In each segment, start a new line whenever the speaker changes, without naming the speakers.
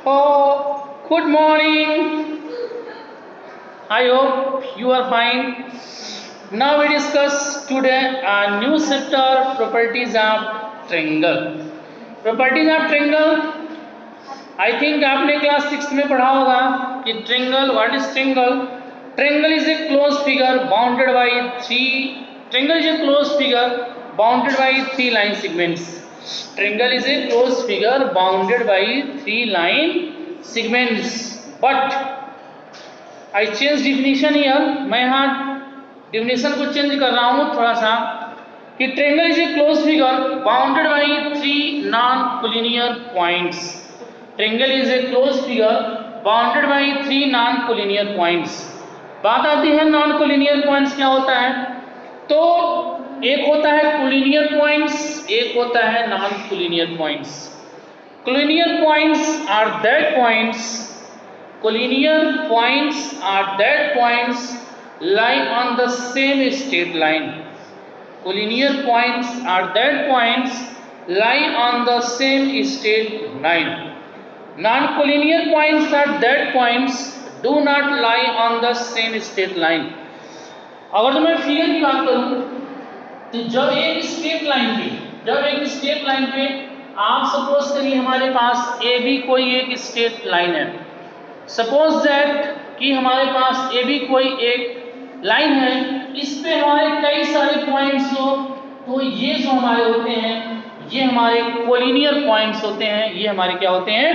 Oh, good morning. I hope you are fine. Now we discuss today a new chapter, properties of triangle. Properties of triangle. I think आपने class 6 में पढ़ा होगा कि triangle what is triangle. Triangle is a close figure bounded by three. Triangle is a close figure bounded by three line segments. Triangle is a close figure bounded by three line segments. But I change definition here. मैं यहाँ definition को change कर रहा हूँ थोड़ा सा कि triangle is a close figure bounded by three non collinear points. Triangle is a close figure bounded by three non collinear points. बात आती है नॉन कोलिनियर पॉइंट्स क्या होता है. तो एक होता है कोलिनियर पॉइंट्स, एक होता है non collinear points. Collinear points are that points. Collinear points are that points lie on the same straight line. Collinear points are that points lie on the same straight line. Non-collinear points are that points do not lie on the same straight line. अगर तो मैं figure की बात करूं तो जब एक straight line पे आप सपोज करिए हमारे पास ए बी कोई एक स्ट्रेट लाइन है. सपोज दैट कि हमारे पास ए बी कोई एक लाइन है, इस पे हमारे कई सारे पॉइंट्स हो, तो ये जो हमारे होते हैं ये हमारे कोलिनियर पॉइंट्स होते हैं. ये हमारे क्या होते हैं?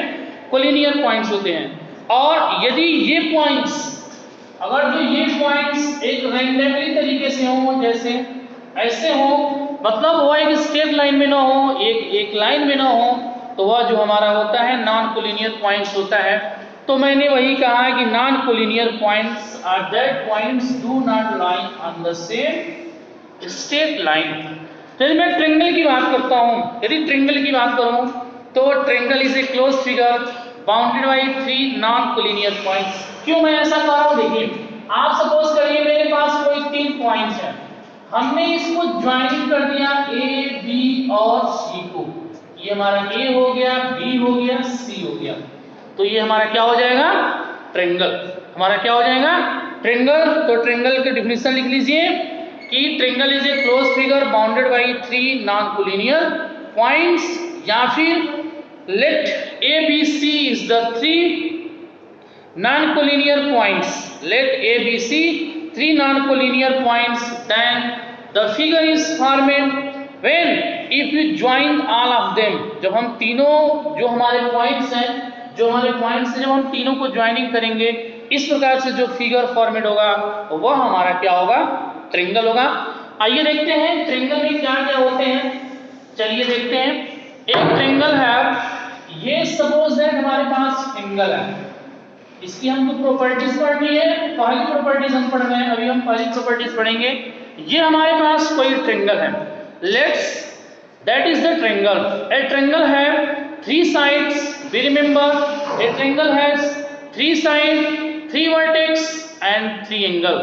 कोलिनियर पॉइंट्स होते हैं. और यदि ये पॉइंट्स अगर जो ये पॉइंट्स एक रैंडमली तरीके से हों, जैसे ऐसे हो, मतलब वो एक स्ट्रेट लाइन में ना हो, एक लाइन में ना हो, तो वह जो हमारा होता है नॉन कोलिनियर पॉइंट्स होता है. तो मैंने वही कहा कि non collinear points are that points do not lie on the same straight line. यदि मैं ट्रायंगल की बात करता हूं, यदि ट्रायंगल की बात करूं तो triangle is a close figure bounded by three non collinear points. क्यों मैं ऐसा कर रहा हूं? देखिए, आप सपोज करिए मेरे पास कोई तीन पॉइंट्स हैं, हमने इसको ज्वाइन कर दिया ए बी और सी को. ये हमारा ए हो गया, बी हो गया, सी हो गया. तो ये हमारा क्या हो जाएगा? ट्रायंगल. हमारा क्या हो जाएगा? ट्रायंगल. तो ट्रायंगल की डिफिनीशन लिख लीजिए कि triangle is a close figure bounded by three non collinear points, या फिर let A B C is the three non collinear points. Let A B C three non collinear points, then the figure is formed when if you join all of them. जब हम तीनों जो हमारे points हैं जब हम तीनों को ज्वाइनिंग करेंगे, इस प्रकार से जो फिगर फॉर्मेट होगा वह हमारा क्या होगा? ट्रायंगल होगा. आइए देखते हैं ट्रायंगल में क्या क्या होते हैं. चलिए देखते हैं. एक ट्रायंगल है, ये सपोज दैट हमारे पास एंगल है, इसकी हमको प्रॉपर्टीज पढ़नी है. पहली प्रॉपर्टीज हम पढ़ रहे हैं, अभी हम पहली प्रॉपर्टीज पढ़ेंगे. ये हमारे पास कोई ट्रायंगल है, let's that is the triangle. A triangle है three sides. We remember a triangle has three sides, three vertex and three angle.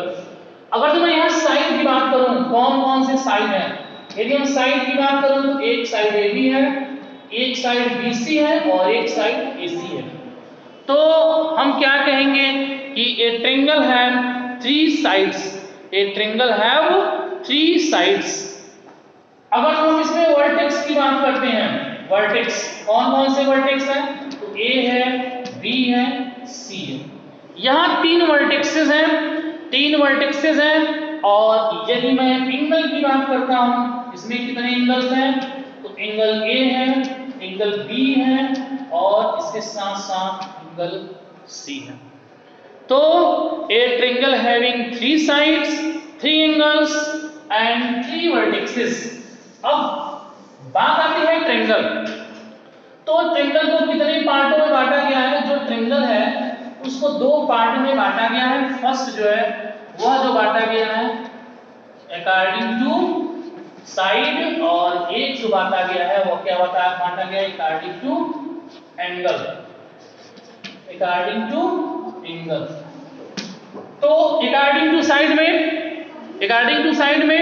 अगर तो मैं यहाँ साइड की बात करूँ, कौन कौन से साइड है? यदि हम साइड की बात करूँ तो एक साइड ए बी है, एक साइड बी सी है और एक साइड ए सी है. तो हम क्या कहेंगे कि ए ट्रायंगल है three sides. A triangle have three sides. अगर हम इसमें वर्टेक्स की बात करते हैं, वर्टेक्स कौन कौन से वर्टेक्स हैं? तो ए है, बी है, सी है. यहाँ तीन वर्टेक्सेस हैं. और यदि मैं एंगल की बात करता हूँ, इसमें कितने एंगल्स हैं? तो एंगल ए है, एंगल बी है और इसके साथ साथ एंगल सी है. तो ए triangle having three sides, three angles and three vertexes. अब बात आती है ट्रायंगल. तो ट्रायंगल को कितने पार्टों में बांटा गया है? जो ट्रायंगल है उसको दो पार्ट में बांटा गया है. फर्स्ट जो है वह जो बांटा गया है अकॉर्डिंग टू साइड, और एक जो बांटा गया है वो क्या बांटा गया है? According to angle. According to angle. तो अकॉर्डिंग टू साइड में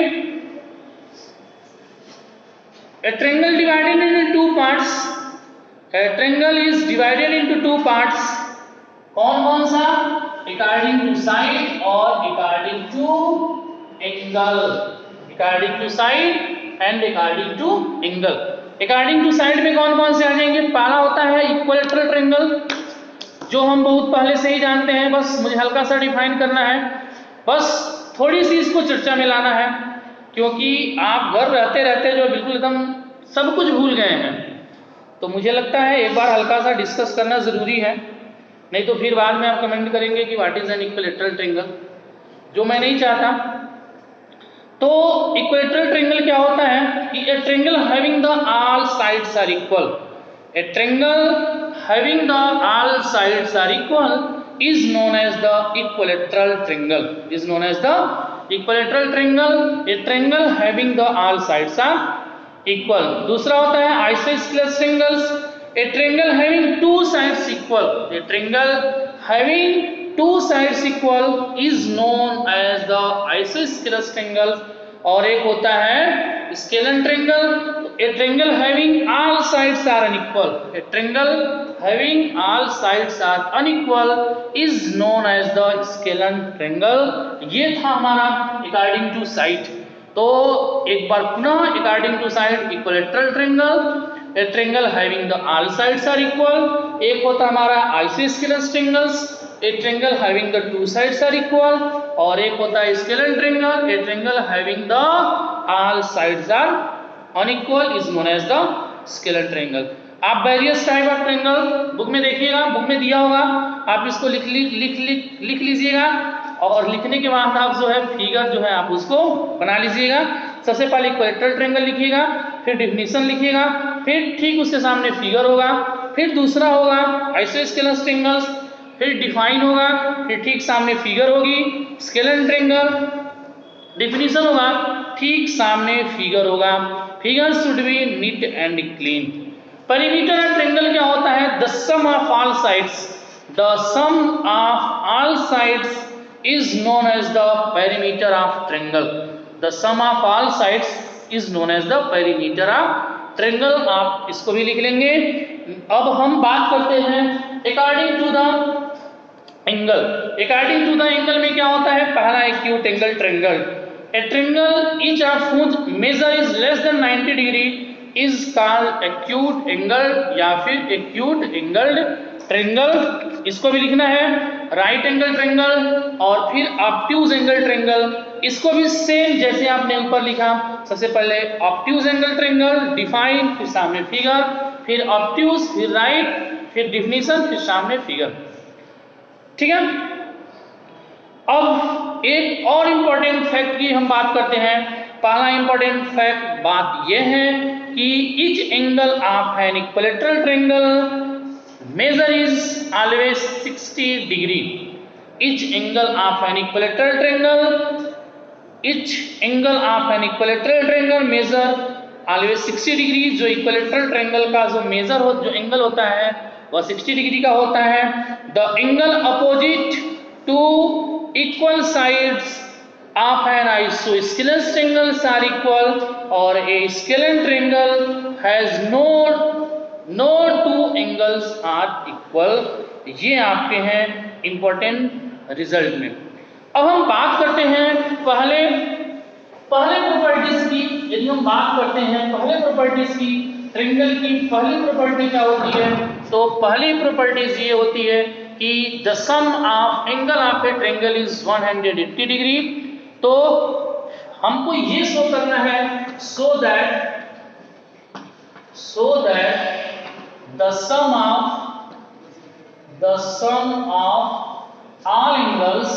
a triangle divided into two parts. A triangle is divided into two parts. कौन कौन सा? According to side और according to angle. According to side and according to angle. According to side में कौन कौन से आ जाएंगे? पहला होता है इक्विलैटरल ट्रायंगल, जो हम बहुत पहले से ही जानते हैं, बस मुझे हल्का सा डिफाइन करना है, बस थोड़ी सी इसको चर्चा में लाना है, क्योंकि आप घर रहते रहते जो बिल्कुल एकदम सब कुछ भूल गए हैं, तो मुझे लगता है एक बार हल्का सा डिस्कस करना जरूरी है, नहीं तो फिर बाद में आप कमेंट करेंगे कि what is an equilateral triangle, जो मैं नहीं चाहता। तो इक्विलैटरल ट्रायंगल क्या होता है कि a triangle having the all sides are equal, a triangle having the all sides are equal is known as the equilateral triangle, is known as the equilateral triangle, a triangle having the all sides are equal। दूसरा होता है isosceles triangles, a triangle having two sides equal, a triangle having two sides equal is known as the isosceles triangle। और एक होता है scalene triangle, a triangle having all sides are unequal, a triangle having all sides are unequal is known as the scalene triangle। ये था हमारा according to side। तो एक बार पुनः according to side equilateral triangle, a triangle having the all sides are equal, एक होता हमारा isosceles triangles, a triangle having the two sides are equal, और एक होता है scalene triangle, a triangle having the all sides are unequal is known as the scalene triangle। आप various type of triangle book में देखिएगा, book में दिया होगा, आप इसको लिख लीजिएगा, और लिखने के बाद आप जो है फिगर जो है आप उसको बना लीजिएगा। सबसे पहले इक्विलैटरल ट्रायंगल लिखिएगा, फिर डेफिनेशन लिखिएगा, फिर ठीक उसके सामने फिगर होगा, फिर दूसरा होगा आइसोस्केलेस ट्रायंगल्स, फिर डिफाइन होगा, फिर ठीक सामने फिगर होगी, स्केलेन ट्रायंगल, डेफिनेशन होगा, ठीक सामने फिगर होगा, figure should be neat and clean. Perimeter of triangle क्या होता है? The sum of all sides, the sum of all sides is known as the perimeter of triangle, the sum of all sides is known as the perimeter of triangle. आप इसको भी लिख लेंगे। अब हम बात करते हैं according to the angle. According to the angle में क्या होता है? पहला acute angle triangle, a triangle each of which measure is less than 90 degree is called acute angle या फिर एक्यूट एंगल्ड ट्रायंगल। इसको भी लिखना है। राइट एंगल ट्रायंगल और फिर ऑब्ट्यूज एंगल ट्रायंगल, इसको भी सेम जैसे आपने ऊपर लिखा, सबसे पहले ऑब्ट्यूज एंगल ट्रायंगल डिफाइन, फिर सामने फिगर, फिर ऑब्ट्यूज, फिर राइट, फिर डिफिनीशन, फिर सामने फिगर। ठीक है। अब एक और इंपॉर्टेंट फैक्ट की हम बात करते हैं। पहला इंपॉर्टेंट फैक्ट बात यह है कि each angle of an equilateral triangle measure is always 60 degree. Each angle of an equilateral triangle, each angle of an equilateral triangle measure always 60 degree. जो इक्विलैटरल ट्रायंगल का जो मेजर हो, जो एंगल होता है वह 60 डिग्री का होता है। The angle opposite to equal sides of an isosceles triangle are equal, और a scalene triangle has no two angles are equal. ये आपके हैं इंपॉर्टेंट रिजल्ट में। अब हम बात करते हैं पहले प्रॉपर्टीज की। यदि हम बात करते हैं पहले प्रॉपर्टीज की, ट्रायंगल की पहली प्रॉपर्टी क्या होती है? तो पहली प्रॉपर्टीज ये होती है कि the sum of angle of a triangle is 180 degree. तो हमको ये शो करना है so that the sum of all angles,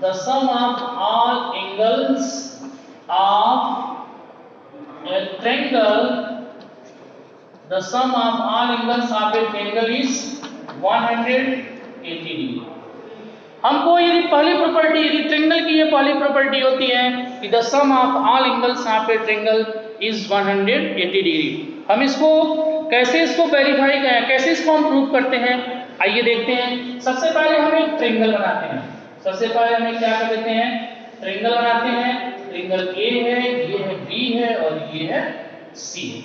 the sum of all angles of a triangle, the sum of all angles of a triangle is 180 degree। हमको यदि पहली property, यदि triangle की ये पहली प्रॉपर्टी होती है कि the sum of all angles of a triangle is 180 degree. हम इसको कैसे इसको वेरीफाई करें, कैसे इसको हम प्रूव करते हैं? आइए देखते हैं। सबसे पहले हम एक ट्रायंगल बनाते हैं। सबसे पहले हमें क्या कर देते हैं? ट्रायंगल बनाते हैं। ट्रायंगल ए है, ये है बी है और ये है सी है।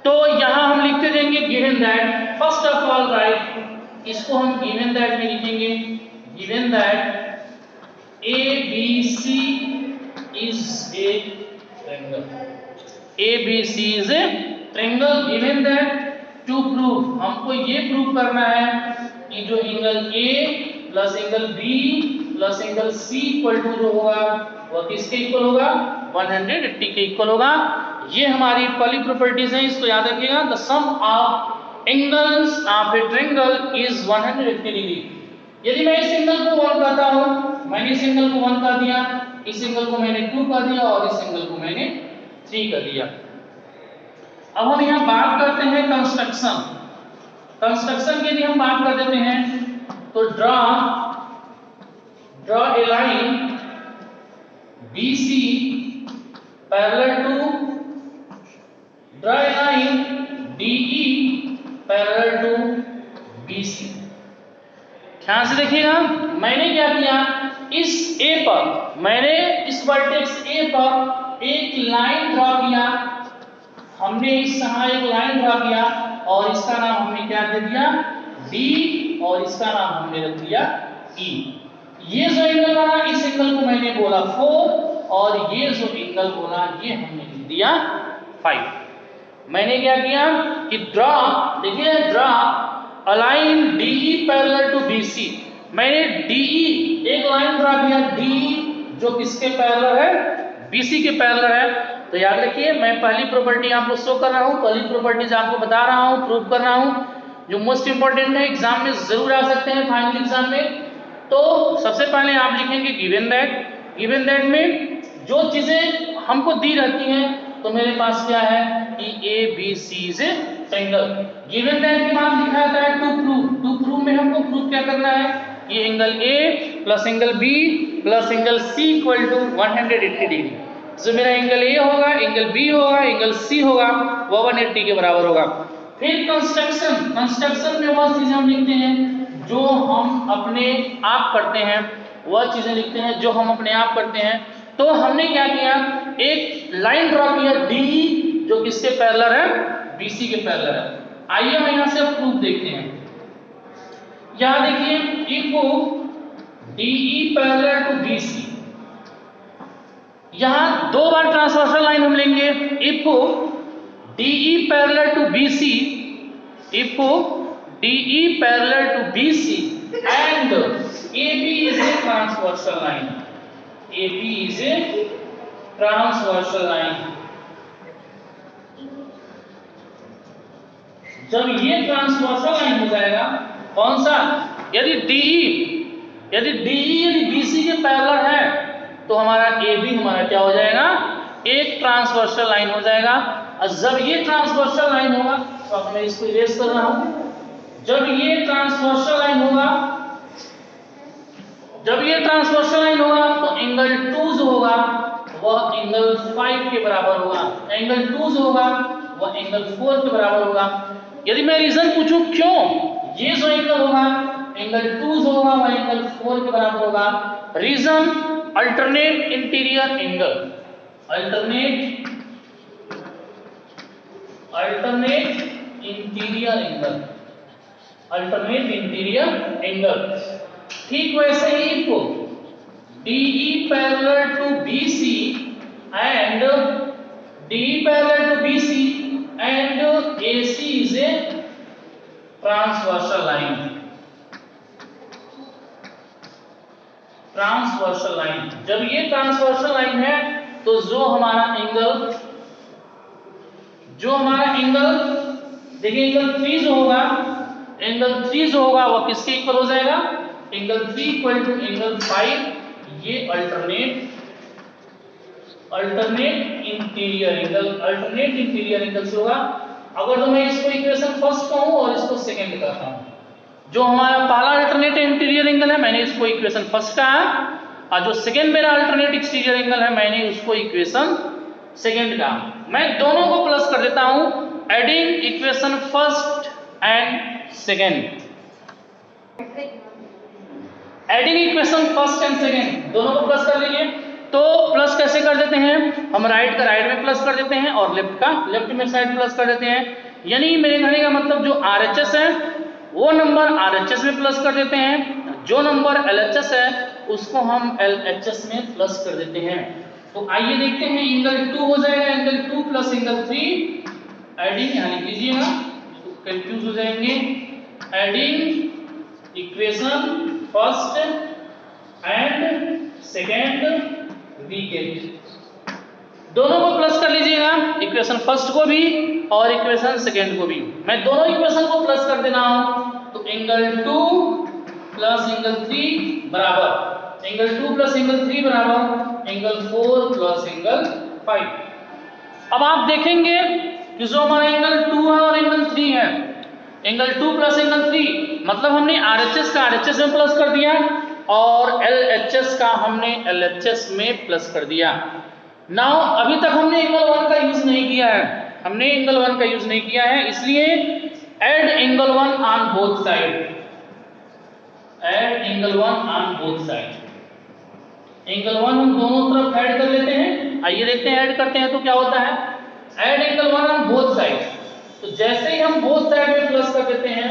तो यहाँ हम लिखते देंगे given that, first of all right, इसको हम गिवन दैट में लिखेंगे, given that A B C is a triangle, A B C is a triangle, given that to prove, हमको ये प्रूव करना है कि जो angle A plus angle B plus angle C equal to जो होगा वह किसके इक्वल होगा, 180 के इक्वल होगा। ये हमारी पहली प्रॉपर्टीज हैं, इसको याद रखिएगा। The sum of angles of a triangle is 180 degree. यदि मैं इस एंगल को 1 कहता हूं, मैंने इस एंगल को 1 कर दिया, इस एंगल को मैंने 2 कर दिया और इस एंगल को मैंने 3 कर दिया। अब हम यहाँ बात करते हैं कंस्ट्रक्शन। कंस्ट्रक्शन की यदि हम बात कर देते हैं तो draw a line BC parallel to, draw a line DE parallel to BC। ध्यान से देखिएगा, मैंने क्या किया, इस A पर, मैंने इस वर्टेक्स A पर एक लाइन ड्रॉ किया, हमने इस यहाँ एक लाइन ड्रॉ किया और इसका नाम हमने क्या दे दिया, D, और इसका नाम हमने रख दिया E। ये जो एंगल बना, इस एंगल को मैंने बोला 4 और ये जो एंगल बोला ये हमने लिख दिया 5। मैंने क्या किया कि ड्रॉ, देखिए draw a line DE parallel to BC। मैंने DE एक लाइन ड्रॉ किया, DE जो किसके पैरेलल है, BC के पैरेलल है। तो याद रखिए, मैं पहली प्रॉपर्टी आपको शो कर रहा हूं, पहली प्रॉपर्टीज आपको बता रहा हूं, प्रूव कर रहा हूं, जो मोस्ट इंपॉर्टेंट है, एग्जाम में जरूर आ सकते हैं, फाइनल एग्जाम में। तो सबसे पहले आप लिखेंगे गिवन दैट, गिवन दैट में जो चीजें हमको दी रहती हैं, तो मेरे पास क्या है कि A B C is a triangle. Given that के बाद लिखा जाता है टू प्रूव। टू प्रूव में हमको प्रूव क्या करना है, ये angle A plus angle B plus angle C equal to 180 degree. जो मेरा एंगल ए होगा, एंगल बी होगा, एंगल सी होगा, वो 180 के बराबर होगा। फिर कंस्ट्रक्शन, कंस्ट्रक्शन में वह चीजें हम लिखते हैं जो हम अपने आप करते हैं, वह चीजें लिखते हैं जो हम अपने आप करते हैं। तो हमने क्या किया, एक लाइन ड्रॉ किया डी जो किसके पैरेलल है, बीसी के पैरेलल है। आइए हम यहां से प्रूफ देखते हैं। यहां देखिए if DE parallel to BC, यहां दो बार ट्रांसवर्सल लाइन हम लेंगे। If DE parallel to BC, if DE parallel to BC and AB is a transversal line, AB is a transversal line। जब ये ट्रांसवर्सल लाइन हो जाएगा, कौन सा, यदि DE BC के पैरेलल है तो हमारा AB हमारा क्या हो जाएगा, एक ट्रांसवर्सल लाइन हो जाएगा। और जब ये ट्रांसवर्सल लाइन होगा, तो अब मैं इसको इरेज कर रहा हूं, जब ये ट्रांसवर्सल लाइन होगा, जब ये ट्रांसवर्सल लाइन होगा तो एंगल 2 जो होगा वह एंगल 5 के बराबर होगा, एंगल 2 जो होगा वह एंगल 4 के बराबर होगा। यदि मैं रीजन पूछूं क्यों, ये जो एंगल होगा एंगल 2 जो होगा वह एंगल 4 के बराबर होगा, reason alternate interior angle, alternate interior angle, alternate interior angle. ठीक वैसे ही if DE parallel to BC and DE parallel to BC and AC is a transversal line, transversal line. जब ये ट्रांसवर्सल लाइन है तो जो हमारा एंगल देखिए एंगल 3 जो होगा, एंगल 3 जो होगा वह किसके इक्वल हो जाएगा, एंगल 3 इक्वल टू एंगल 5। ये अल्टरनेट इंटीरियर एंगल से होगा। अगर तो मैं इसको इक्वेशन फर्स्ट कहूं और इसको सेकंड कहता हूं, जो हमारा पहला अल्टरनेट इंटीरियर एंगल है मैंने इसको इक्वेशन फर्स्ट कहा, और जो सेकंड मेरा अल्टरनेट एक्सटीरियर एंगल है मैंने उसको इक्वेशन सेकंड कहा। मैं दोनों को प्लस कर देता हूं, adding equation first and second, adding equation first and second दोनों को प्लस कर लीजिए। तो प्लस कैसे कर देते हैं, हम राइट का राइट में प्लस कर देते हैं और लेफ्ट का लेफ्ट में साइड प्लस कर देते हैं। यानी मेरे कहने का मतलब जो RHS है वो नंबर RHS में प्लस कर देते हैं, जो नंबर LHS है उसको हम LHS में प्लस कर देते हैं। तो आइए देखते हैं, एंगल 2 हो जाएगा, एंगल 2 प्लस एंगल 3 एडिंग, यहाँ लीजिएगा तो कंफ्यूज हो जाएंगे। Adding equation first and second we get, दोनों को प्लस कर लीजिएगा, इक्वेशन फर्स्ट को भी और इक्वेशन सेकेंड को भी। मैं दोनों इक्वेशन को प्लस कर देना हूं, तो एंगल 2 प्लस एंगल 3 बराबर एंगल 2 प्लस एंगल 3 बराबर एंगल 4 प्लस एंगल 5। अब आप देखेंगे कि जो हमारा एंगल 2 है और एंगल 3 है, एंगल 2 प्लस एंगल 3 मतलब हमने RHS का RHS में प्लस कर दिया और LHS का हमने LHS में प्लस कर दिया। नाउ अभी तक हमने एंगल 1 का यूज नहीं किया है, हमने एंगल 1 का यूज नहीं किया है, इसलिए add angle 1 on both side, add angle 1 on both side. Angle 1 हम दोनों तरफ ऐड कर लेते हैं। आइए देखते हैं ऐड करते हैं तो क्या होता है। Add angle 1 on both side, तो जैसे ही हम बोथ साइड में प्लस कर देते हैं,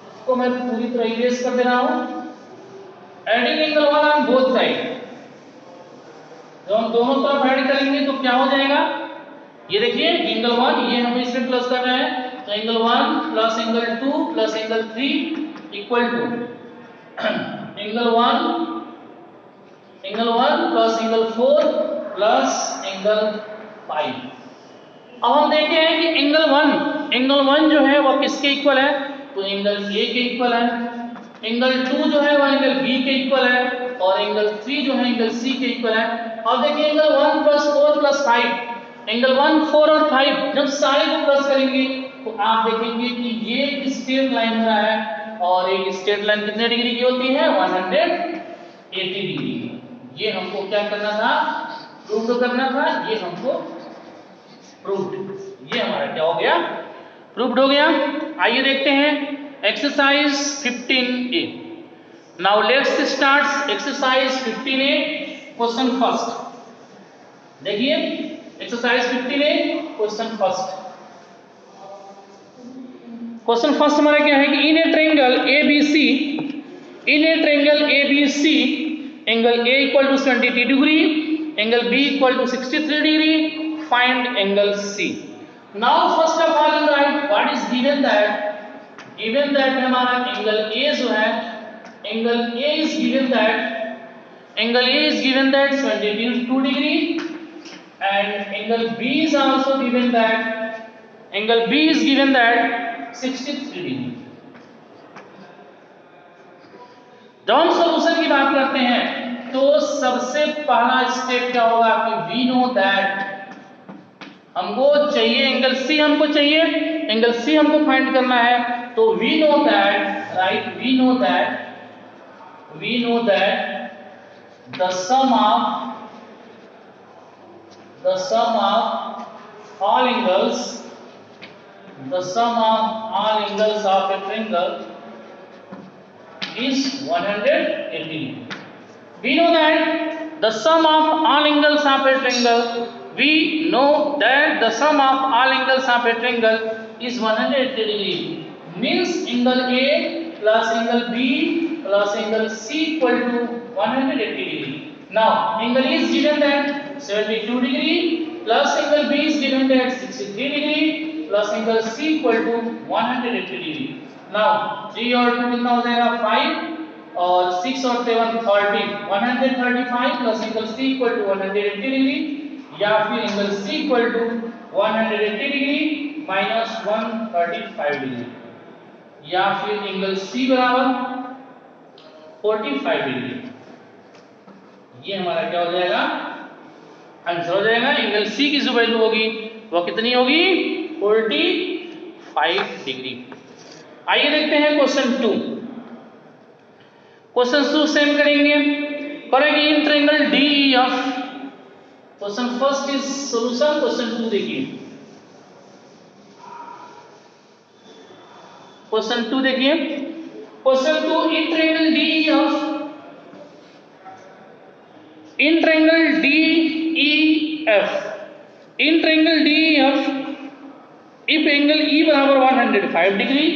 इसको मैं पूरी तरह इरेज कर दे रहा हूं। Adding angle 1 on both side, जब हम दोनों तरफ ऐड करेंगे तो क्या हो जाएगा, ये देखिए एंगल 1 ये हम इसमें प्लस कर रहे हैं, तो angle 1 plus angle 2 plus angle 3 equal to angle 1 plus angle 4 plus angle 5। अब हम देखते हैं कि एंगल 1 जो है वो किसके इक्वल है, तो एंगल A के इक्वल है। एंगल 2 जो है वो एंगल B के इक्वल है और एंगल 3 जो है एंगल C के इक्वल है। अब देखिए एंगल 1 प्लस 4 प्लस 5, एंगल 1 4 और 5 जब सारे को प्लस करेंगे तो आप देखेंगे कि ये एक स्ट्रेट लाइन हो रहा है और एक स्ट्रेट लाइन कितने डिग्री की होती है, 180 डिग्री। ये हमको क्या करना था, प्रूव करना था, ये हमको प्रूव्ड, ये हमारा क्या हो गया, प्रूव्ड हो गया। आइए देखते हैं exercise 15A। Now let's start exercise 15A। Question first देखिए, exercise 15A question first. Question first हमारा क्या है कि in a triangle ABC, in a triangle ABC angle A equal to 72 degree, angle B equal to 63 degree, find angle C। Now first of all right what is given that, given that हमारा angle A जो है, angle A is given that, angle A is given that 72 degree and angle B is also given that, angle B is given that 63 degree। जब हम solution की बात करते हैं तो सबसे पहला स्टेप क्या होगा कि वी नो दैट, हमको चाहिए एंगल C, हमको चाहिए एंगल C हमको फाइंड करना है, तो we know that right, we know that the sum of all angles, the sum of all angles of a triangle is 180 degree. We know that the sum of all angles of a triangle, we know that the sum of all angles of a triangle is 180 degree, means angle A plus angle B plus angle C equal to 180 degree. Now angle A is given that 72 degree plus angle B is given that 63 degree plus angle C equal to 180 degree. Now 3 और 2 कितना हो जाएगा 5 और 6 और 7 13, 135 plus angle C equal to 180 degree या फिर angle C equal to 180 degree minus 135 degree या फिर एंगल C बराबर 45 डिग्री। ये हमारा क्या हो जाएगा, आंसर हो जाएगा। एंगल C की जो वैल्यू होगी वो कितनी होगी, 45 डिग्री। आइए देखते हैं क्वेश्चन 2। क्वेश्चन 2 सेम करेंगे, करेंगे in triangle DEF। Question first is solution, question 2 देखिए, क्वेश्चन 2 देखिए, question 2 in triangle DEF, in triangle DEF, in triangle DEF if angle E बराबर 105 degree,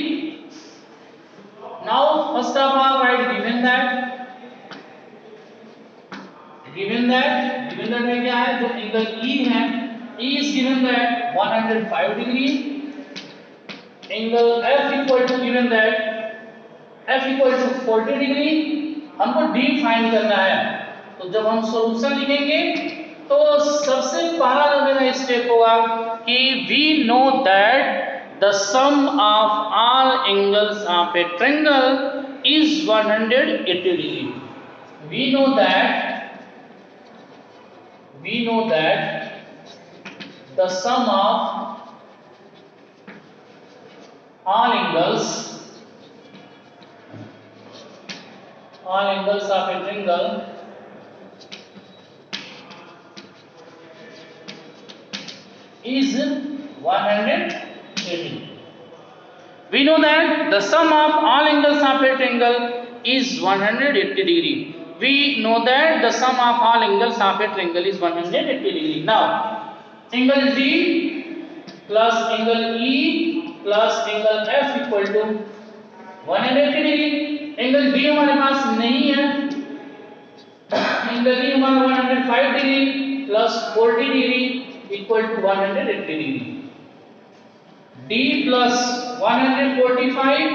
now first of all write given that है क्या है, जो angle E है, E is given that 105 degree, angle F equal to given that F equal to 40 degree, हमको D find करना है। तो जब हम सॉल्यूशन लिखेंगे तो सबसे पहला जो मेरा स्टेप होगा कि we know that the sum of all angles of a triangle is 180 degree. We know that the sum of all angles of a triangle is 180. We know that the sum of all angles of a triangle is 180 degree. We know that the sum of all angles of a triangle is 180 degree. Now, angle D plus angle E plus angle F equal to 180 degree. Angle D हमारे पास नहीं है, angle D हमारा 105 degree plus 40 degree equal to 180 degree. D plus 145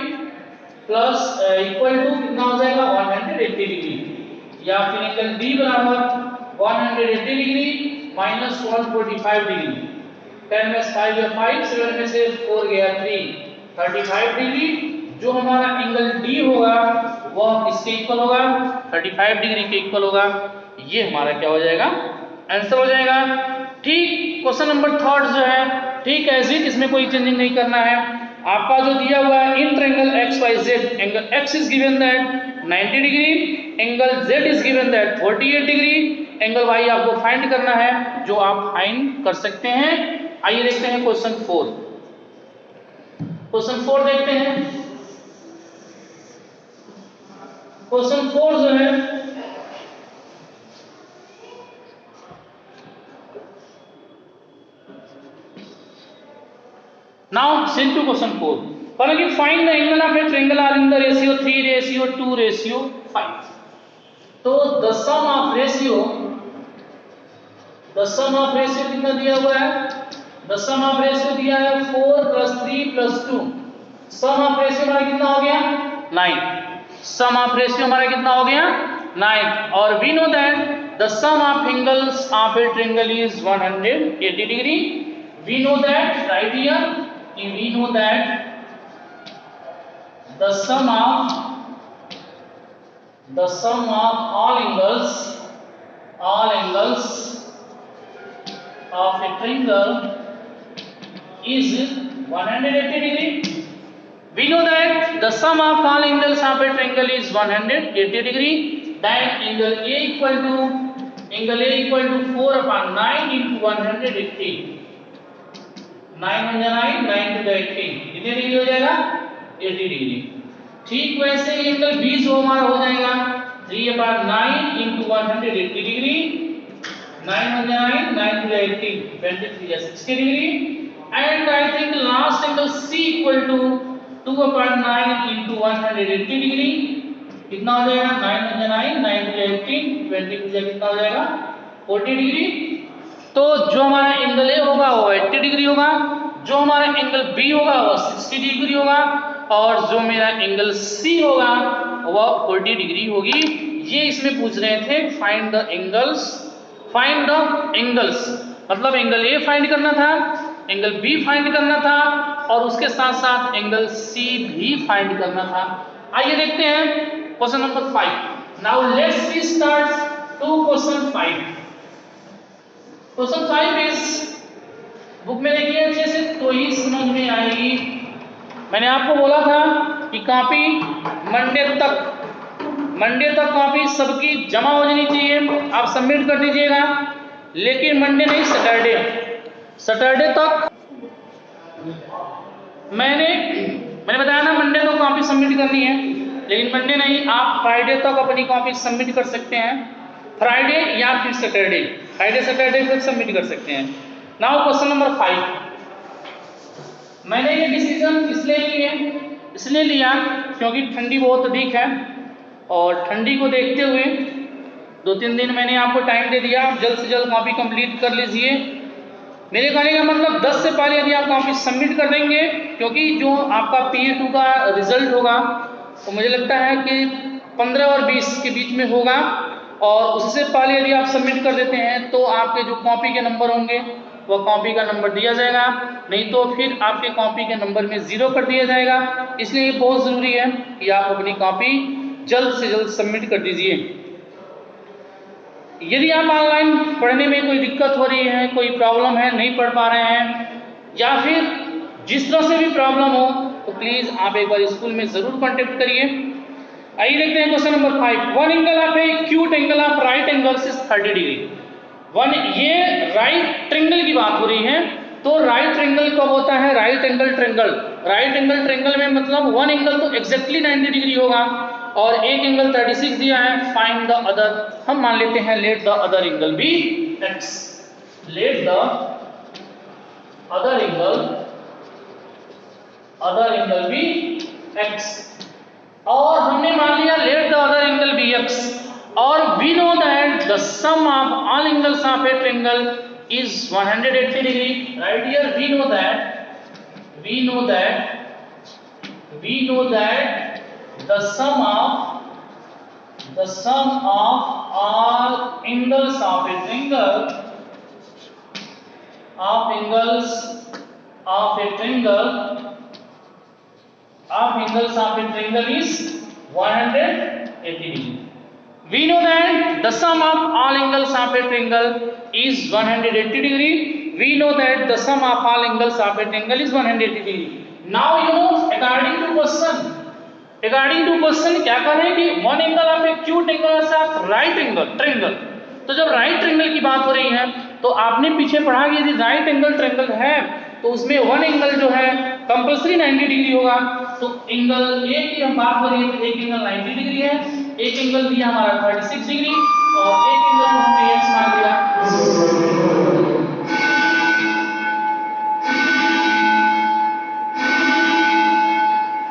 plus equal to कितना हो जाएगा 180 degree, या फिर angle D बराबर 180 डिग्री माइनस 145 डिग्री। 10 में 5 या 5, 7 में से 4 गया 3, 35 डिग्री। जो हमारा एंगल D होगा वह किसके इक्वल होगा, 35 डिग्री के इक्वल होगा। ये हमारा क्या हो जाएगा, आंसर हो जाएगा। ठीक, क्वेश्चन नंबर 3 जो है ठीक एज इट, इसमें कोई चेंजिंग नहीं करना है। आपका जो दिया हुआ है in triangle XYZ, angle X is given that 90 degree, angle Z is given that 48 degree, angle Y आपको फाइंड करना है, जो आप फाइंड कर सकते हैं। आइए देखते हैं क्वेश्चन 4। क्वेश्चन 4 देखते हैं। क्वेश्चन 4 जो है now send to question 4. Finally find the angle of a triangle are in the ratio 3:2:5. तो the sum of ratio कितना दिया हुआ है, the sum of ratio दिया है 4 + 3 + 2। sum of ratio हमारा कितना हो गया 9। sum of ratio हमारा कितना हो गया 9। और we know that the sum of angles of a triangle is 180 degree. We know that right here we know that the sum of all angles of a triangle is 180 degree. We know that the sum of all angles of a triangle is 180 degree. Then angle A equal to 4/9 into 180. 9 × 9, 9 × 18, कितने degree हो जाएगा 80 degree. ठीक वैसे ही angle B जो हमारा हो जाएगा 3/9 into 180 degree, 9 × 9, 9 × 18, 23 या 60 degree. And I think last angle C equal to 2/9 into 180 degree, कितना हो जाएगा 9 × 9, 9 × 18, 23 या कितना हो जाएगा 40 डिग्री। तो जो हमारा एंगल A होगा वो 80 डिग्री होगा, जो हमारा एंगल B होगा वो 60 डिग्री होगा, और जो मेरा एंगल C होगा वह 40 डिग्री होगी। ये इसमें पूछ रहे थे फाइंड द एंगल्स, मतलब एंगल A फाइंड करना था, एंगल B फाइंड करना था, और उसके साथ साथ एंगल C भी फाइंड करना था। आइए देखते हैं question number 5। Now let's we start to question 5। Question 5 is, book में देखिए अच्छे से तो ही समझ में आएगी। मैंने आपको बोला था कि कॉपी मंडे तक कॉपी सबकी जमा हो जानी चाहिए, आप सबमिट कर दीजिएगा। लेकिन मंडे नहीं, सैटरडे तक मैंने बताया ना, मंडे को कॉपी सबमिट करनी है, लेकिन मंडे नहीं, आप फ्राइडे तक अपनी कॉपी सबमिट कर सकते हैं। फ्राइडे या फिर सैटरडे, फ्राइडे सैटरडे तक सबमिट कर सकते हैं। नाउ क्वेश्चन नंबर 5, मैंने ये डिसीजन इसलिए लिया क्योंकि ठंडी बहुत अधिक है और ठंडी को देखते हुए 2-3 दिन मैंने आपको टाइम दे दिया, आप जल्द से जल्द कॉपी कंप्लीट कर लीजिए। मेरे कहने का मतलब 10 से पहले यदि आप कॉपी सबमिट कर देंगे, क्योंकि जो आपका PA2 का रिजल्ट होगा तो मुझे लगता है कि 15 और 20 के बीच में होगा, और उससे पहले यदि आप सबमिट कर देते हैं तो आपके जो कॉपी के नंबर होंगे वह कॉपी का नंबर दिया जाएगा, नहीं तो फिर आपके कॉपी के नंबर में 0 कर दिया जाएगा। इसलिए ये बहुत ज़रूरी है कि आप अपनी कॉपी जल्द से जल्द सबमिट कर दीजिए। यदि आप ऑनलाइन पढ़ने में कोई दिक्कत हो रही है, कोई प्रॉब्लम है, नहीं पढ़ पा रहे हैं, या फिर जिस तरह से भी प्रॉब्लम हो, तो प्लीज़ आप एक बार स्कूल में ज़रूर कॉन्टेक्ट करिए। आइए देखते हैं question number 5, one angle of A acute angle of right angles is 30 degree. ये राइट ट्रायंगल की बात हो रही है, तो राइट ट्रायंगल कब होता है? Right angle triangle, right angle triangle में मतलब वन एंगल तो एग्जैक्टली 90 डिग्री होगा और एक एंगल 36 दिया है। फाइंड द अदर, हम मान लेते हैं let the other angle be x, let the other angle be x, और हमने मान लिया let the other angle be x, और we know that the sum of all angles of a triangle is 180 degree. Right here we know that the sum of all angles of a triangle is 180 degree. We know that the sum of all angles of a triangle is 180 degree. We know that the sum of all angles of a triangle is 180 degree. Now you know according to question क्या कर रहे हैं कि one angle of acute angle of right angle triangle. तो जब right triangle की बात हो रही है तो आपने पीछे पढ़ा कि यदि राइट एंगल ट्रायंगल है तो उसमें वन एंगल जो है कंपल्सरी 90 डिग्री होगा। तो एंगल ए की हम बात करें तो एक एंगल 90 डिग्री है, एक एंगल दिया हमारा 36 डिग्री और एक एंगल को हमने x मान लिया।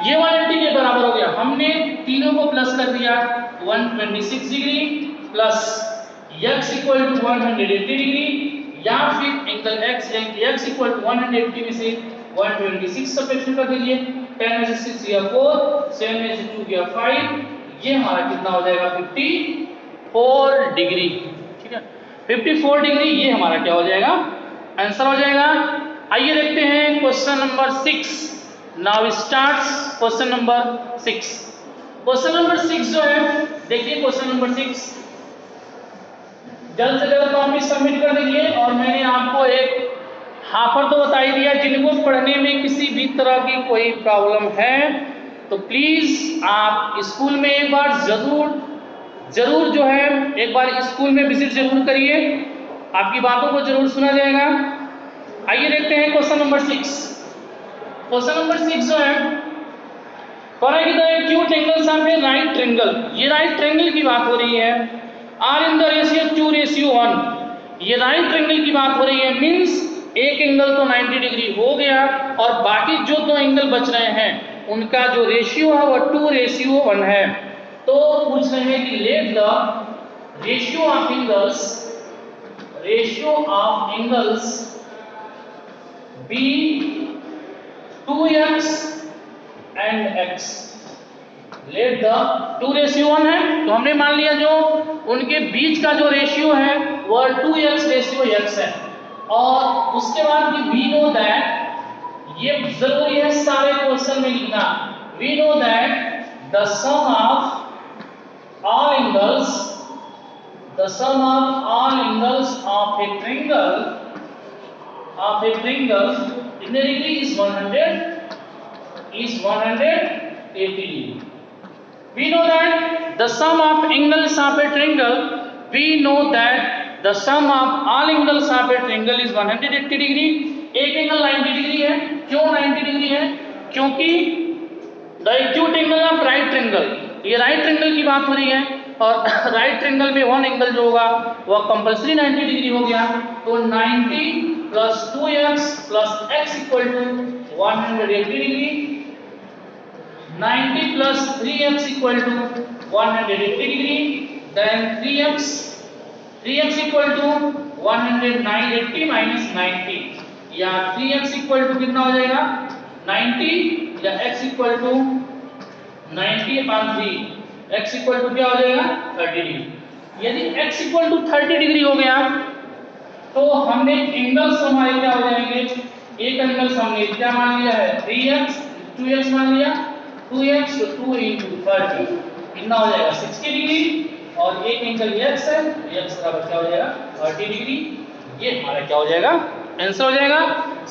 ये 180 के बराबर हो गया, हमने तीनों को प्लस कर दिया। 126 degree plus x equal to 180 degree, या फिर एंगल x इक्वल टू 180 में से 126 सब्ट्रैक्शन कर दीजिए। 10 में से 6 गया 4, 7 में से 2 गया 5, ये हमारा कितना हो जाएगा 54 डिग्री। ठीक है, 54 डिग्री ये हमारा क्या हो जाएगा? आंसर हो जाएगा। आइए देखते हैं question number 6। Now starts question number 6। Question number 6 जो है, देखिए क्वेश्चन नंबर 6 जल्द से जल्द कॉपी सबमिट कर दीजिए। और मैंने आपको एक हाफर तो बता ही दिया, जिनको पढ़ने में किसी भी तरह की कोई प्रॉब्लम है तो प्लीज आप स्कूल में एक बार जरूर जो है एक बार स्कूल में विजिट जरूर करिए, आपकी बातों को जरूर सुना जाएगा। आइए देखते हैं क्वेश्चन नंबर 6। क्वेश्चन नंबर 6 जो है, करेगी the acute angles of A right triangle. ये राइट ट्रायंगल की बात हो रही है, आर इन द रेशियो 2:1। ये राइट ट्रायंगल की बात हो रही है, मींस एक एंगल तो 90 डिग्री हो गया और बाकी जो दो एंगल बच रहे हैं उनका जो रेशियो है वो 2:1 है। तो पूछ रहे हैं कि let the ratio of angles be 2x and x। Let the 2:1 है तो हमने मान लिया जो उनके बीच का जो रेशियो है वह 2x:x है। और उसके बाद वी नो दैट, ये जरूरी है सारे क्वेश्चन में लिखना, we know that the sum of all angles of a triangle कितने degree? Is 180 degree. We know that the sum of angles of a triangle, we know that the sum of all angles of a triangle is 180 degree। एक angle 90 degree है, क्यों 90 degree है? क्योंकि the acute angle of right triangle, ये right triangle की बात हो रही है और राइट ट्रायंगल में वन एंगल जो होगा वह कंपल्सरी 90 डिग्री हो गया। तो 90 plus 2x plus x equal to 180 degree, 90 plus 3x equal to 180 degree, then 3x equal to 180 minus 90, या 3x इक्वल टू कितना हो जाएगा 90, या x equal to 90 upon 3, x equal to क्या हो जाएगा 30 डिग्री। यदि x इक्वल टू 30 डिग्री हो गया तो हमने एंगल्स हमारे क्या हो जाएंगे, एक एंगल हमने क्या मान लिया है 3x, 2x मान लिया, 2x तो 2 into 30 कितना हो जाएगा 60 डिग्री, और एक एंगल x है तो x बराबर क्या हो जाएगा 30 डिग्री। ये हमारा क्या हो जाएगा आंसर हो जाएगा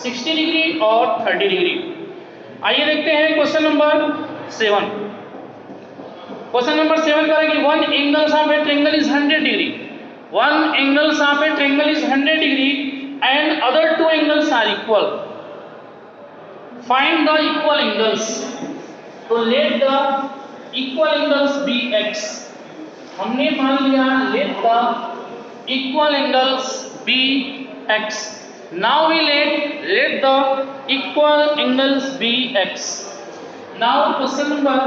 60 डिग्री और 30 डिग्री। आइए देखते हैं क्वेश्चन नंबर 7। क्वेश्चन नंबर 7 का है कि one angles of a triangle is 100 degree, one angles of a triangle is 100 degree and other two angles are equal, find the equal angles. तो let the equal angles be x, हमने मान लिया let the equal angles be x। Now we let the equal angles be x। Now question number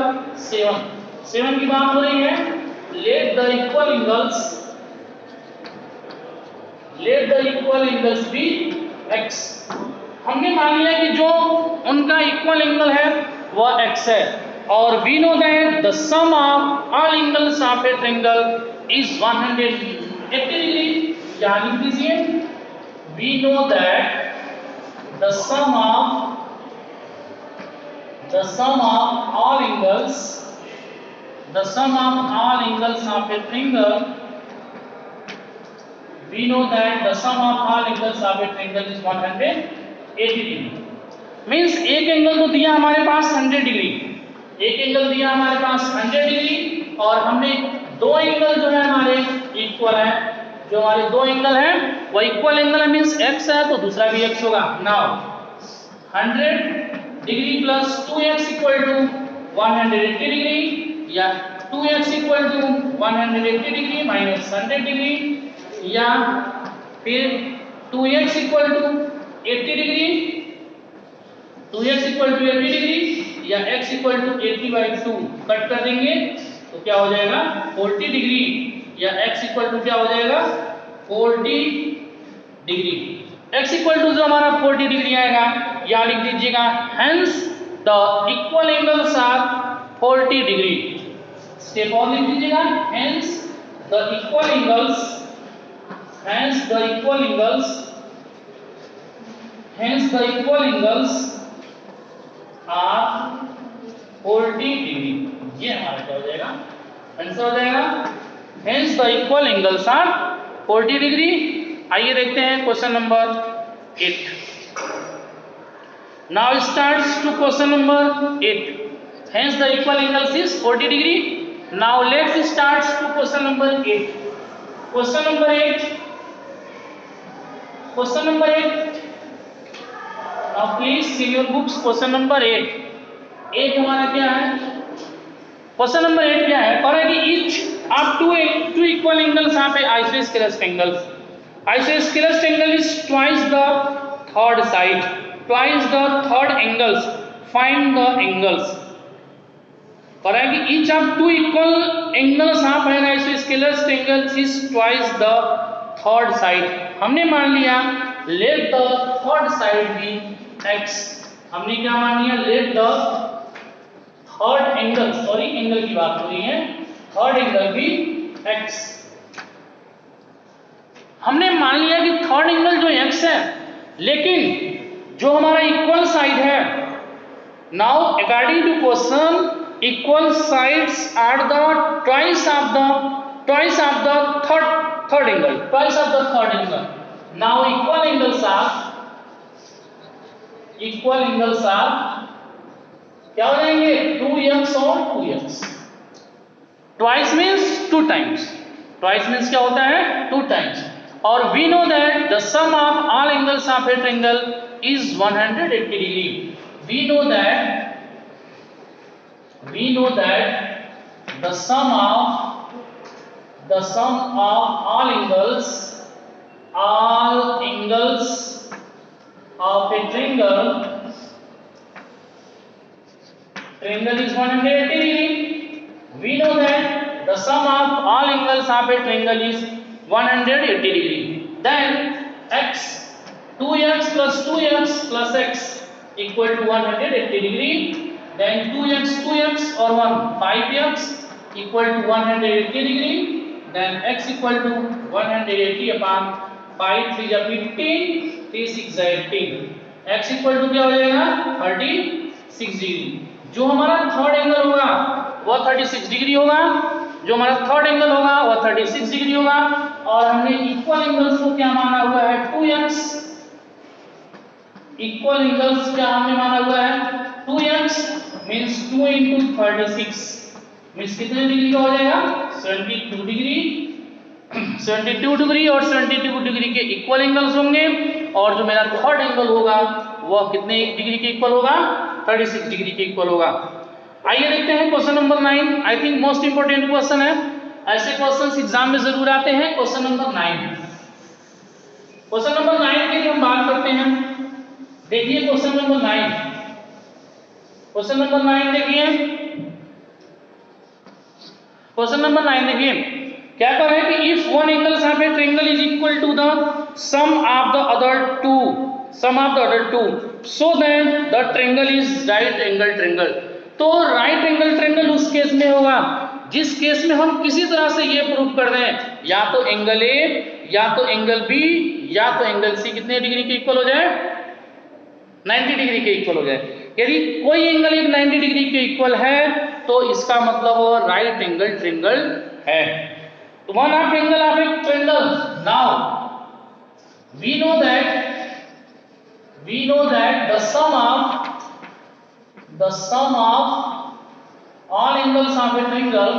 7 की बात हो रही है, let the equal angles be x। हमने मान लिया कि जो उनका इक्वल एंगल है वह x है, और we know that the sum of all angles of a triangle is 180 degree. क्या लिख दीजिए, we know that the sum of all angles of a triangle, we know that the sum of all angles of a triangle is 180 degree। Means एक angle तो दिया हमारे पास 100 degree, एक angle दिया हमारे पास 100 डिग्री, और हमने दो एंगल जो है हमारे इक्वल है, जो हमारे दो एंगल है वो इक्वल एंगल है, मीन्स x है तो दूसरा भी x होगा। Now 100 degree plus 2x equal to 180 degree, या 2x equal to 180 degree minus 100 degree, या फिर 2x equal to 80 degree, 2x equal to 80 degree, या x इक्वल टू 80/2 कट कर देंगे तो क्या हो जाएगा 40 डिग्री, या x इक्वल टू क्या हो जाएगा 40 डिग्री। x इक्वल टू जो हमारा 40 डिग्री आएगा यहाँ लिख दीजिएगा, hence the equal angles are 40 degree. Step और लिख दीजिएगा, hence the equal angles are 40 degree. ये हमारा क्या हो जाएगा आंसर हो जाएगा, hence the equal angles are 40 degree. आइए देखते हैं question number 8। Now starts to question number 8। Hence the equal angles is 40 degree. Now let's start to question number 8। Question number 8। Now please see your books। Question number 8 हमारा क्या है, question number 8 क्या है, कह रहा है कि each of two equal angles have a isosceles triangle। Isosceles triangle is twice the third side, twice the third angles, find the angles। कह रहा है कि each of two equal angles have an isosceles triangle is twice the third side। हमने मान लिया let the third side be x। हमने क्या मान लिया let the third angle, sorry angle की बात हो रही है, थर्ड एंगल भी x। हमने मान लिया कि थर्ड एंगल जो x है, लेकिन जो हमारा इक्वल साइड है, now according to question equal sides are the twice of the third angle, twice of the third angle. Now equal angles are क्या हो जाएंगे 2x और 2x। Twice means two times, twice means क्या होता है 2 times. और we know that the sum of all angles of a triangle is 180 degree. We know that the sum of the sum of all angles of a triangle is 180 degree. We know that the sum of all angles of a triangle is 180 degree. Then x 2x plus x equal to 180 degree. Then 2x or 1 5x equal to 180 degree. Then x equal to 180 upon 5 3 या 15 3 6 18. x equal to क्या हो जाएगा 36 degree. जो हमारा third angle होगा वह 36 degree होगा. जो हमारा थर्ड एंगल होगा वह 36 डिग्री होगा. और हमने इक्वल एंगल्स को क्या माना हुआ है 2x. इक्वल एंगल्स क्या हमने माना हुआ है 2x मींस 2 into 36 मींस कितने डिग्री का हो जाएगा 72 डिग्री. 72 डिग्री और 72 डिग्री के इक्वल एंगल्स होंगे. और जो मेरा थर्ड एंगल होगा वह कितने डिग्री के इक्वल होगा 36 डिग्री के इक्वल होगा. आइए देखते हैं question number 9. I think most important question है. ऐसे क्वेश्चंस एग्जाम में जरूर आते हैं. Question number 9. क्वेश्चन नंबर 9 के लिए हम बात करते हैं. देखिए क्वेश्चन नंबर 9. क्वेश्चन नंबर 9 देखिए. क्वेश्चन नंबर 9 देखिए क्या कह रहा है कि if one angle of a triangle is equal to the sum of the other two so that the triangle is right angle triangle. तो राइट एंगल ट्रायंगल उस case में होगा जिस केस में हम किसी तरह से ये प्रूव कर दें या तो एंगल ए या तो एंगल बी या तो एंगल सी कितने डिग्री के इक्वल हो जाए 90 डिग्री के इक्वल हो जाए. यदि कोई एंगल एक 90 डिग्री के इक्वल है तो इसका मतलब वो राइट एंगल ट्रायंगल है. One of angle of a triangle. Now we know that the sum of all angles of a triangle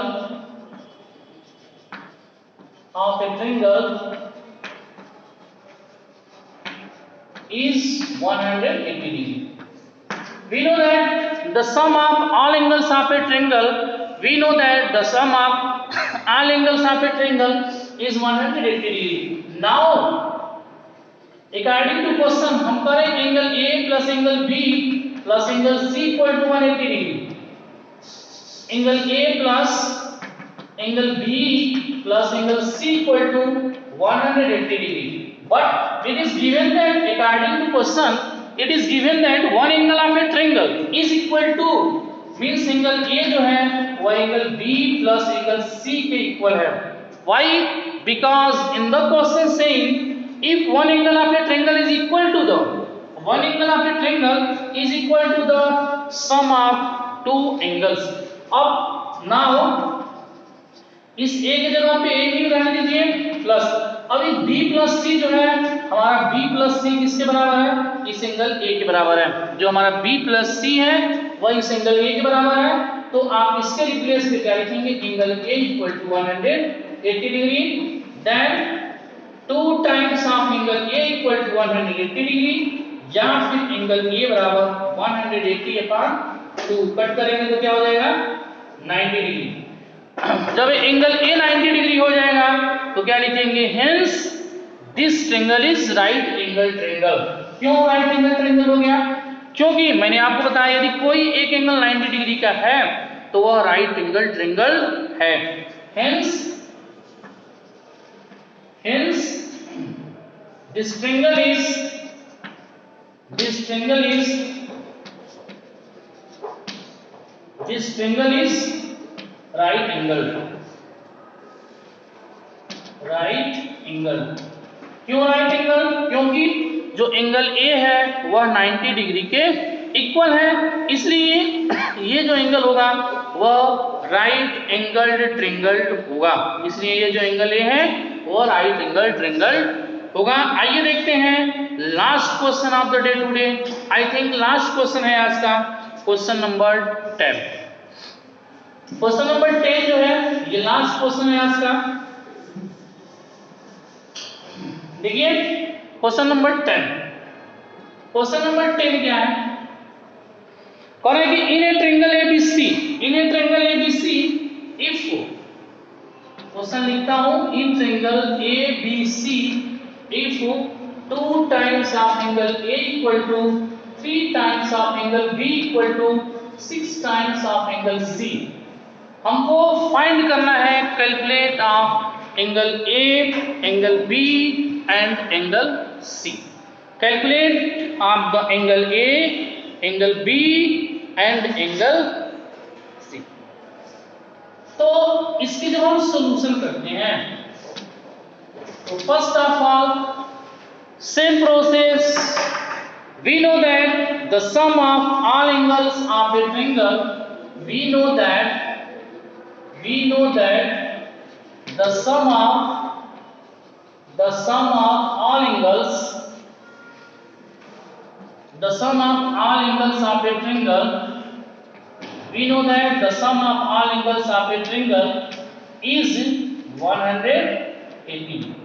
is 180 degree. We know that the sum of all angles of a triangle is 180 degree. Now according to question हम करें angle A plus angle B plus angle C equal to 180 degree. Angle A plus angle B plus angle C equal to 180 degree. But it is given that according to question it is given that one angle of a triangle is equal to means angle A जो है वह angle B plus angle C के equal है. Why? Because in the question saying if one angle of a triangle is equal to the sum of two angles. अब now इस A की जगह पे A की रहने दीजिए प्लस. अब ये B प्लस C जो है हमारा B प्लस C किसके बराबर है इस एंगल A के बराबर है. जो हमारा B प्लस C है वह इस एंगल A के बराबर है. तो आप इसके रिप्लेस पे क्या लिखेंगे angle A equal to 180 degree. Then 2 times of angle A equal to 180 degree या फिर एंगल A बराबर 180 अपॉन 2 कट करेंगे तो क्या हो जाएगा 90 डिग्री. जब एंगल A 90 डिग्री हो जाएगा तो क्या लिखेंगे hence this triangle is right angle triangle. क्यों राइट एंगल ट्रायंगल हो गया? क्योंकि मैंने आपको बताया यदि कोई एक एंगल 90 डिग्री का है तो वह राइट एंगल ट्रायंगल है. Hence this triangle is right angle. क्यों राइट एंगल? क्योंकि जो एंगल A है वह 90 डिग्री के इक्वल है. इसलिए ये जो एंगल होगा वह राइट एंगल ट्रायंगल होगा. इसलिए ये जो एंगल A है वह राइट एंगल ट्रायंगल होगा. आइए देखते हैं last question of the day today. I think last question है आज का क्वेश्चन नंबर 10. क्वेश्चन नंबर 10 जो है ये लास्ट क्वेश्चन है आज का. देखिए क्वेश्चन नंबर 10. क्वेश्चन नंबर 10 क्या है? कह रहे हैं कि in a triangle ABC if question लिखता हूं, in triangle ABC if 2 times of angle A equal to 3 times of angle B equal to 6 times of angle C, हमको फाइंड करना है calculate of angle A, angle B and angle C। Calculate of the angle A, angle B and angle C। तो इसकी जब हम solution करते हैं तो first of all same process, we know that the sum of all angles of a triangle, we know that the sum of all angles of a triangle, we know that the sum of all angles of a triangle is 180.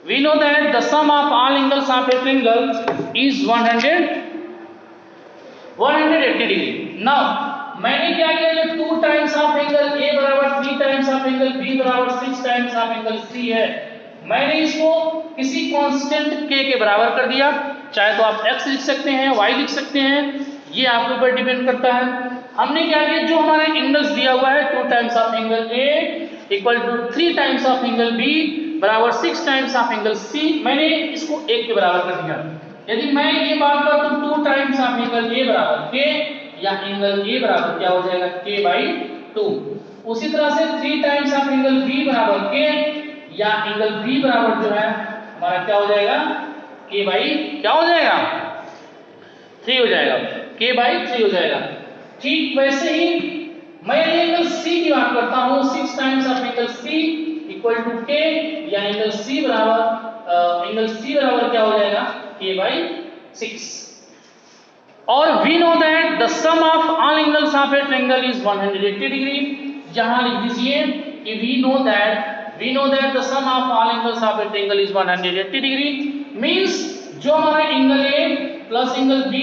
We know that the sum of all angles of a triangle is 180 degree. Now मैंने क्या किया, जब 2 times of angle A बराबर 3 times of angle B बराबर 6 times of angle C है, मैंने इसको किसी कांस्टेंट K के बराबर कर दिया। चाहे तो आप x लिख सकते हैं, y लिख सकते हैं, ये आपके ऊपर डिपेंड करता है। हमने क्या किया, जो हमारे एंगल्स दिया हुआ है 2 times of angle A equal to 3 times of angle B बराबर 6 टाइम्स ऑफ एंगल C, मैंने इसको 1 के बराबर कर दिया। यदि मैं ये बात कर दूं 2 टाइम्स ऑफ एंगल A बराबर K, या एंगल A बराबर क्या हो जाएगा K/2। उसी तरह से 3 टाइम्स ऑफ एंगल B बराबर K, या एंगल B बराबर जो है हमारा क्या हो जाएगा क्या हो जाएगा 3 हो जाएगा, K/3 हो जाएगा। ठीक वैसे ही मैं एंगल C की बात करता हूं, 6 times of angle C equal to K, या एंगल C बराबर क्या हो जाएगा K/6। और we know that the sum of all angles of a triangle is 180 degree। यहां लिख दीजिए कि we know that the sum of all angles of a triangle is 180 degree, means जो हमारा angle A plus angle B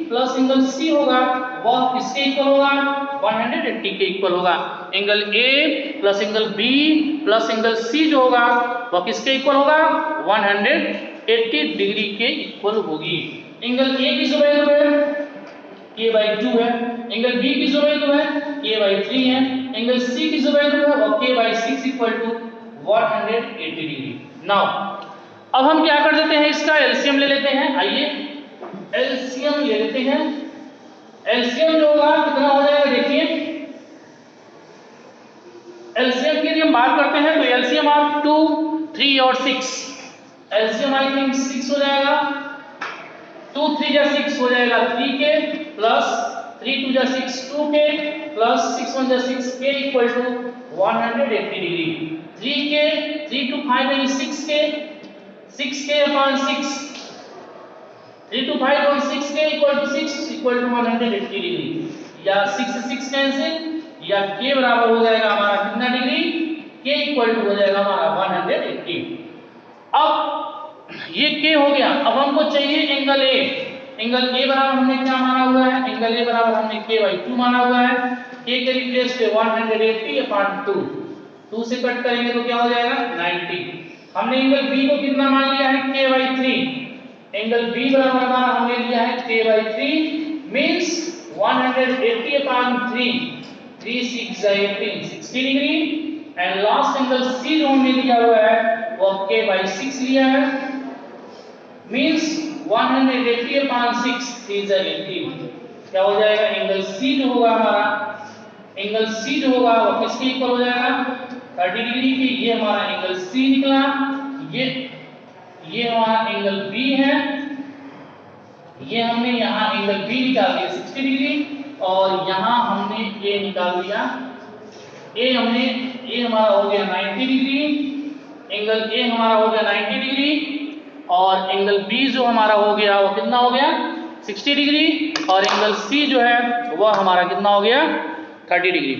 plus angle C होगा वह किसके equal होगा 180 के इक्वल होगा। Angle A plus angle B plus angle C जो होगा वह किसके इक्वल होगा 180 डिग्री के इक्वल होगी। एंगल A की जो वैल्यू है K/2 है, एंगल B की जो वैल्यू है K/3 है, एंगल C की जो वैल्यू है वो K/6 equal to 180 degree. Now अब हम क्या कर देते हैं, इसका एलसीएम ले लेते हैं। आइए एलसीएम ले लेते हैं। एलसीएम जो होगा कितना हो जाएगा, देखिए एलसीएम की यदि हम बात करते हैं तो एलसीएम ऑफ 2, 3 और 6, एलसीएम आई थिंक 6 हो जाएगा। 2 3 जा 6 हो जाएगा 3K, प्लस 3 2 जा 6 2K, प्लस 6 1 जा 6K equal to 180 degree. 3K 3 2 5 यानी 6K, 6K upon 6, 3 to 5 on 6K equal to 6 equal to 180 degree, या 6 से 6 कैंसिल, या K बराबर हो जाएगा हमारा कितना डिग्री, K इक्वल टू हो जाएगा हमारा 180। अब ये K हो गया। अब हमको चाहिए एंगल A। एंगल A बराबर हमने क्या माना हुआ है, एंगल A बराबर हमने K/2 माना हुआ है। K के रिप्लेस पे 180 अपॉन 2, 2 से कट करेंगे तो क्या हो जाएगा 90। हमने एंगल B को कितना मान लिया है K/3, एंगल B बराबर हमारा हमने लिया है K/3, means 180 upon 3, 3 6 18 60 degree, and last angle C जो हमने लिया हुआ है वो K/6 लिया है, मींस 180 अपॉन 6 3 18, क्या हो जाएगा एंगल C जो होगा हमारा, एंगल C जो होगा वो किसके इक्वल हो जाएगा 30 डिग्री की। ये हमारा एंगल C निकला। ये हमारा एंगल B है, ये हमने यहाँ एंगल B निकाल दिया 60 डिग्री, और यहाँ हमने A निकाल दिया। A हमारा हो गया 90 डिग्री, एंगल A हमारा हो गया 90 डिग्री, और एंगल B जो हमारा हो गया वो कितना हो गया 60 डिग्री, और एंगल C जो है वह हमारा कितना हो गया 30 डिग्री।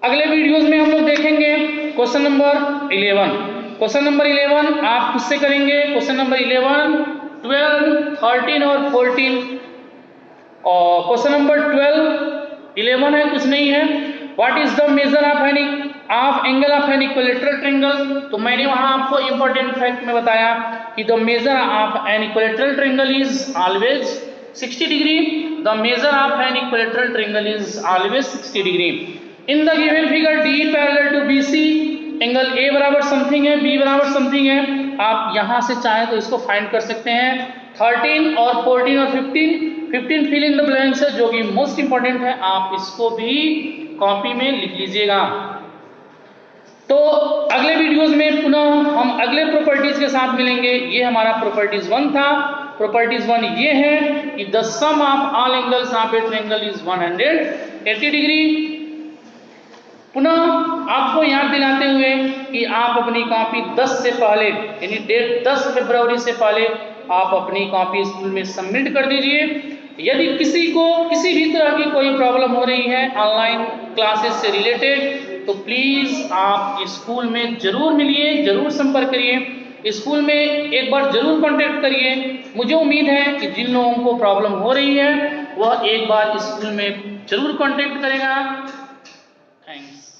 अगले वीडियोस में हम लोग देखेंगे क्वेश्चन नंबर 11। क्वेश्चन नंबर 11 आप किससे करेंगे, क्वेश्चन नंबर 11, 12, 13 और 14। और क्वेश्चन नंबर 12, 11 है कुछ नहीं है। What is the measure of any of angle of an equilateral triangle, तो मैंने वहां आपको इंपॉर्टेंट फैक्ट में बताया कि the measure of an equilateral triangle is always 60 degree, the measure of an equilateral triangle is always 60 degree. In the given figure D parallel to BC, angle A बराबर something है, B बराबर something है, आप यहां से चाहे तो इसको फाइंड कर सकते हैं। 13 और 14 और 15 फिल इन द ब्लैंक्स है, जो कि मोस्ट इंपॉर्टेंट है, आप इसको भी कॉपी में लिख लीजिएगा। तो अगले वीडियोस में पुनः हम अगले प्रॉपर्टीज के साथ मिलेंगे। ये हमारा प्रॉपर्टीज 1 था। प्रॉपर्टीज 1 ये है कि the sum of all angles of a triangle is 180 degree. पुनः आपको याद दिलाते हुए कि आप अपनी कॉपी 10 से पहले, यानी डेट 10 फरवरी से पहले आप अपनी कॉपी स्कूल में सबमिट कर दीजिए। यदि किसी को किसी भी तरह की कोई प्रॉब्लम हो रही है ऑनलाइन क्लासेस से रिलेटेड, तो प्लीज आप स्कूल में जरूर मिलिए, जरूर संपर्क करिए, स्कूल में एक बार जरूर कांटेक्ट करिए। मुझे उम्मीद है कि जिन लोगों को प्रॉब्लम हो रही है वह एक बार स्कूल में जरूर कांटेक्ट करेगा। थैंक्स।